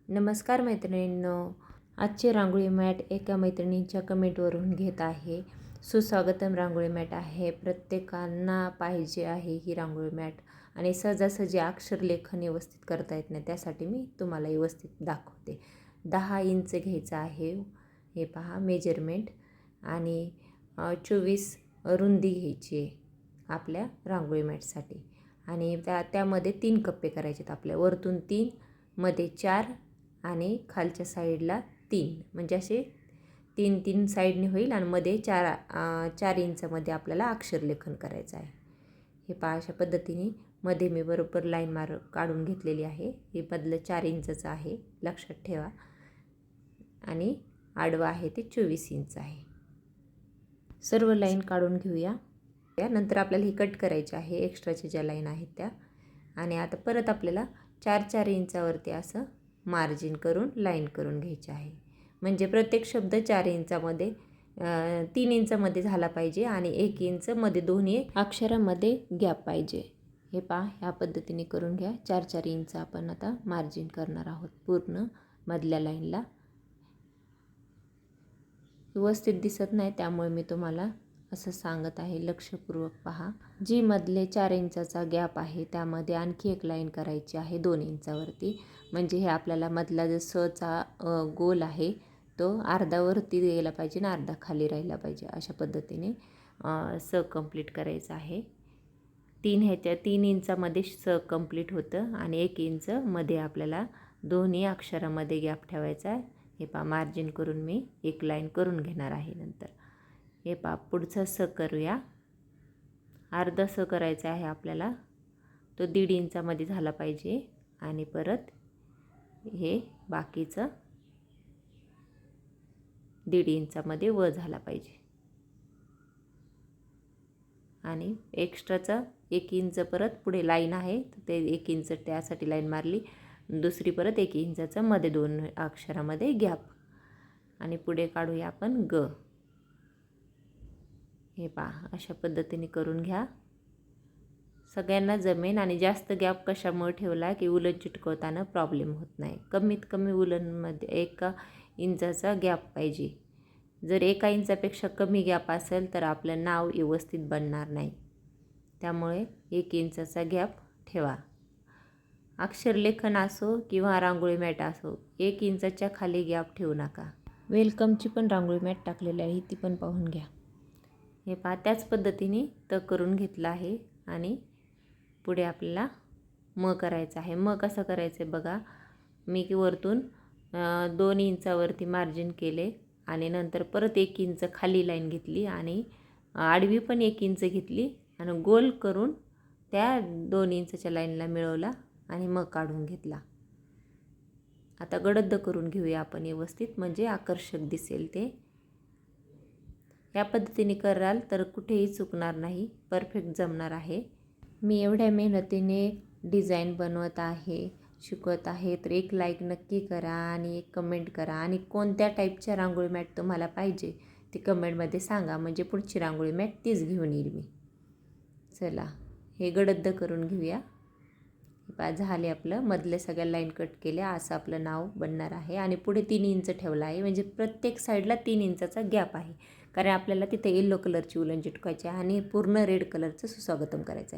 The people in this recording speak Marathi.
नमस्कार मैत्रिणींनो, आजचे रांगोळी मॅट एका मैत्रिणींच्या कमेंटवरून घेत आहे. सुस्वागतम रांगोळी मॅट आहे. प्रत्येकांना पाहिजे आहे ही रांगोळी मॅट आणि सहजासहजी अक्षरलेखन व्यवस्थित करता येत नाही, त्यासाठी मी तुम्हाला व्यवस्थित दाखवते. 10 इंच घ्यायचं आहे, हे पहा मेजरमेंट, आणि 24 रुंदी घ्यायची आहे आपल्या रांगोळी मॅटसाठी. आणि त्यामध्ये 3 कप्पे करायचे आहेत आपल्या. वरतून 3, मध्ये 4 आणि खालच्या साईडला 3, म्हणजे असे 3-3 साईडने होईल. आणि मध्ये 4 इंचामध्ये आपल्याला अक्षरलेखन करायचं आहे. हे पहा, अशा पद्धतीने मध्ये मी बरोबर लाईन काढून घेतलेली आहे. हे बदलं 4 इंचचं आहे, लक्षात ठेवा. आणि आडवा आहे ते 24 इंच आहे. सर्व लाईन काढून घेऊया. नंतर आपल्याला हे कट करायचे आहे, एक्स्ट्राच्या ज्या लाईन आहेत त्या. आणि आता परत आपल्याला 4-4 इंचावरती असं मार्जिन करून लाईन करून घ्यायची आहे. म्हणजे प्रत्येक शब्द 4 इंचामध्ये 3 इंचामध्ये झाला पाहिजे आणि 1 इंच मध्ये दोन्ही अक्षरामध्ये गॅप पाहिजे. हे पहा, ह्या पद्धतीने करून घ्या. 4-4 इंच आपण आता मार्जिन करणार आहोत पूर्ण मधल्या लाईनला. व्यवस्थित दिसत नाही त्यामुळे मी तुम्हाला असं सांगत आहे, लक्षपूर्वक पहा. जी मधले 4 इंचाचा गॅप आहे त्यामध्ये आणखी एक लाईन करायची आहे 2 इंचावरती. म्हणजे हे आपल्याला मधला जो सचा गोल आहे तो अर्धा वरती गेला पाहिजे आणि अर्धा खाली राहिला पाहिजे. अशा पद्धतीने स कंप्लीट करायचं आहे. 3 इंचामध्ये स कंप्लीट होतं आणि 1 इंच मध्ये आपल्याला दोन्ही अक्षरामध्ये गॅप ठेवायचा आहे. हे पहा, मार्जिन करून मी एक लाईन करून घेणार आहे. नंतर हे पहा, पुढचं स करूया. अर्धा स करायचा आहे आपल्याला, तो 1.5 इंचामध्ये झाला पाहिजे. आणि परत हे बाकीचं 1.5 इंचामध्ये व झाला पाहिजे. आणि एक्स्ट्राचा 1 इंच परत पुढे लाईन आहे, ते 1 इंच त्यासाठी लाईन मारली. दुसरी परत 1 इंचाचं मध्ये 2 अक्षरामध्ये गॅप. आणि पुढे काढूया आपण ग. हे पहा, अशा पद्धतीने करून घ्या. सगळ्यांना जमेन. आणि जास्त गॅप कशामुळे ठेवला की उलन चिटकवताना प्रॉब्लेम होत नाही. कमीत कमी उलनमध्ये 1 इंचाचा गॅप पाहिजे. जर 1 इंचापेक्षा कमी गॅप असेल तर आपलं नाव व्यवस्थित बनणार नाही. त्यामुळे 1 इंचाचा गॅप ठेवा. अक्षरलेखन असो किंवा रांगोळी मॅट असो, 1 इंचाच्या खाली गॅप ठेवू नका. वेलकमची पण रांगोळी मॅट टाकलेली आहे, ती पण पाहून घ्या. हे पहा, त्याच पद्धतीने करून घेतलं आहे. आणि पुढे आपल्याला म करायचं आहे. म कसं करायचं आहे बघा. मी वरतून 2 इंचावरती मार्जिन केले आणि नंतर परत 1 इंच खाली लाईन घेतली आणि आडवी पण 1 इंच घेतली आणि गोल करून त्या 2 इंचच्या लाईनला मिळवला आणि मग काढून घेतला. आता गडद करून घेऊया आपण व्यवस्थित, म्हणजे आकर्षक दिसेल ते. या पद्धतीने कराल तर कुठेही चुकणार नाही, परफेक्ट जमणार आहे. मी एवढ्या मेहनतीने डिझाईन बनवत आहे, शिकवत आहे, तर एक लाईक नक्की करा आणि एक कमेंट करा. आणि कोणत्या टाईपच्या रांगोळी मॅट तुम्हाला पाहिजे ते कमेंटमध्ये सांगा, म्हणजे पुढची रांगोळी मॅट तीच घेऊन येईल मी. चला, हे गडद करून घेऊया. झाले आपलं. मधले सगळ्या लाईन कट केल्या. असं आपलं नाव बनणार आहे. आणि पुढे 3 इंच ठेवला आहे, म्हणजे प्रत्येक साईडला 3 इंचाचा गॅप आहे. कारण आपल्याला तिथे येलो कलरची उलन चिटकायची आहे आणि पूर्ण रेड कलरचं सुस्वागतम करायचं आहे.